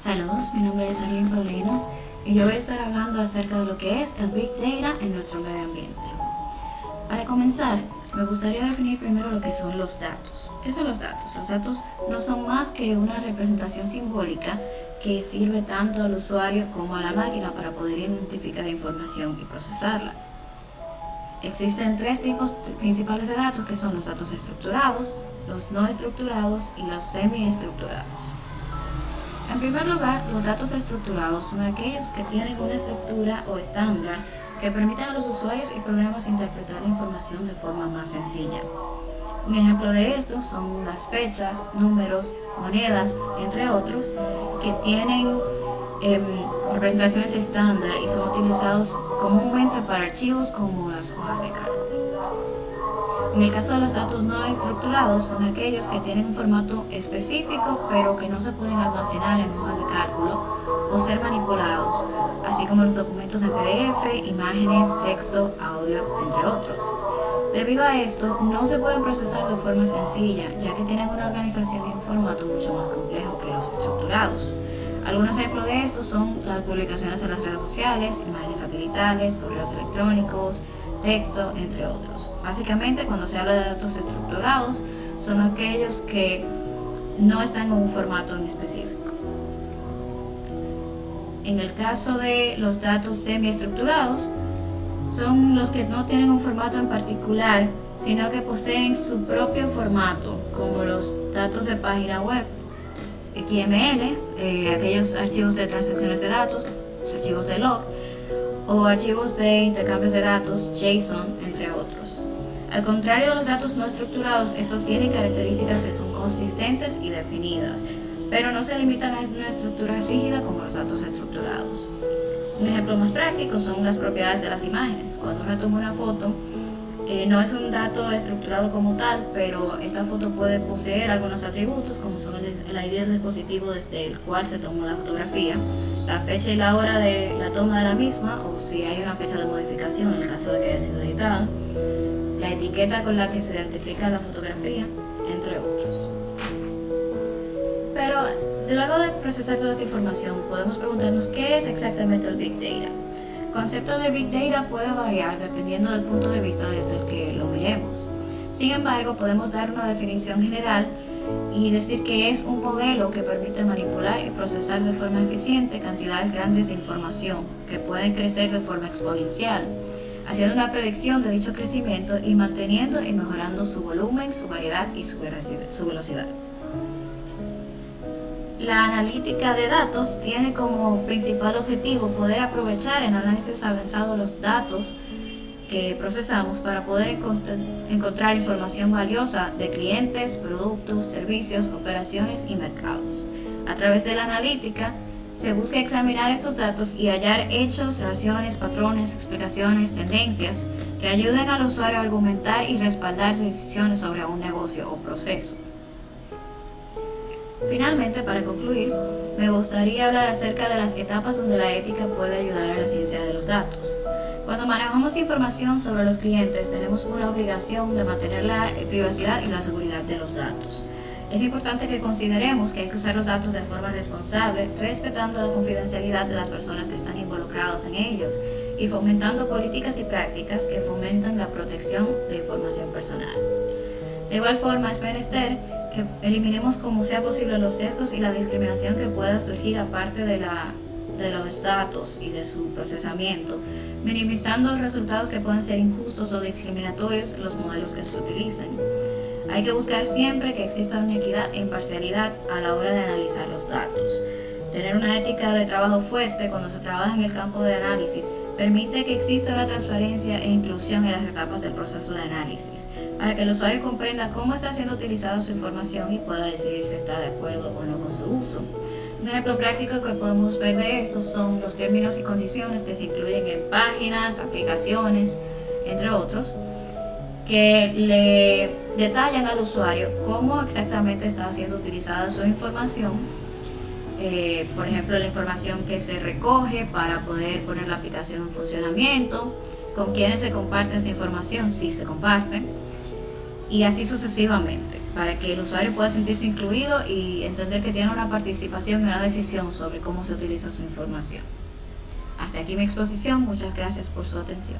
Saludos, mi nombre es Arlene Paulino y yo voy a estar hablando acerca de lo que es el Big Data en nuestro medio ambiente. Para comenzar, me gustaría definir primero lo que son los datos. ¿Qué son los datos? Los datos no son más que una representación simbólica que sirve tanto al usuario como a la máquina para poder identificar información y procesarla. Existen tres tipos principales de datos que son los datos estructurados, los no estructurados y los semi-estructurados. En primer lugar, los datos estructurados son aquellos que tienen una estructura o estándar que permiten a los usuarios y programas interpretar la información de forma más sencilla. Un ejemplo de esto son las fechas, números, monedas, entre otros, que tienen representaciones estándar y son utilizados comúnmente para archivos como las hojas de cálculo. En el caso de los datos no estructurados, son aquellos que tienen un formato específico pero que no se pueden almacenar en hojas de cálculo o ser manipulados, así como los documentos en PDF, imágenes, texto, audio, entre otros. Debido a esto, no se pueden procesar de forma sencilla, ya que tienen una organización y un formato mucho más complejo que los estructurados. Algunos ejemplos de esto son las publicaciones en las redes sociales, imágenes satelitales, correos electrónicos, texto, entre otros. Básicamente, cuando se habla de datos estructurados, son aquellos que no están en un formato en específico. En el caso de los datos semiestructurados, son los que no tienen un formato en particular, sino que poseen su propio formato, como los datos de página web, XML, aquellos archivos de transacciones de datos, los archivos de log, o archivos de intercambios de datos, JSON, entre otros. Al contrario de los datos no estructurados, estos tienen características que son consistentes y definidas, pero no se limitan a una estructura rígida como los datos estructurados. Un ejemplo más práctico son las propiedades de las imágenes. Cuando uno toma una foto, no es un dato estructurado como tal, pero esta foto puede poseer algunos atributos como son el ID del dispositivo desde el cual se tomó la fotografía, la fecha y la hora de la toma de la misma, o si hay una fecha de modificación en el caso de que haya sido editada, la etiqueta con la que se identifica la fotografía, entre otros. Pero luego de procesar toda esta información, podemos preguntarnos qué es exactamente el Big Data. El concepto de Big Data puede variar dependiendo del punto de vista desde el que lo miremos. Sin embargo, podemos dar una definición general y decir que es un modelo que permite manipular y procesar de forma eficiente cantidades grandes de información que pueden crecer de forma exponencial, haciendo una predicción de dicho crecimiento y manteniendo y mejorando su volumen, su variedad y su velocidad. La analítica de datos tiene como principal objetivo poder aprovechar en análisis avanzado los datos que procesamos para poder encontrar información valiosa de clientes, productos, servicios, operaciones y mercados. A través de la analítica se busca examinar estos datos y hallar hechos, relaciones, patrones, explicaciones, tendencias que ayuden al usuario a argumentar y respaldar decisiones sobre un negocio o proceso. Finalmente, para concluir, me gustaría hablar acerca de las etapas donde la ética puede ayudar a la ciencia de los datos. Cuando manejamos información sobre los clientes, tenemos una obligación de mantener la privacidad y la seguridad de los datos. Es importante que consideremos que hay que usar los datos de forma responsable, respetando la confidencialidad de las personas que están involucradas en ellos y fomentando políticas y prácticas que fomentan la protección de información personal. De igual forma, es menester que eliminemos como sea posible los sesgos y la discriminación que pueda surgir aparte de los datos y de su procesamiento, minimizando resultados que puedan ser injustos o discriminatorios en los modelos que se utilicen. Hay que buscar siempre que exista una equidad e imparcialidad a la hora de analizar los datos. Tener una ética de trabajo fuerte cuando se trabaja en el campo de análisis permite que exista una transparencia e inclusión en las etapas del proceso de análisis, para que el usuario comprenda cómo está siendo utilizada su información y pueda decidir si está de acuerdo o no con su uso. Un ejemplo práctico que podemos ver de esto son los términos y condiciones que se incluyen en páginas, aplicaciones, entre otros, que le detallan al usuario cómo exactamente está siendo utilizada su información. Por ejemplo, la información que se recoge para poder poner la aplicación en funcionamiento, con quiénes se comparte esa información, si se comparte, y así sucesivamente. para que el usuario pueda sentirse incluido y entender que tiene una participación y una decisión sobre cómo se utiliza su información. Hasta aquí mi exposición, muchas gracias por su atención.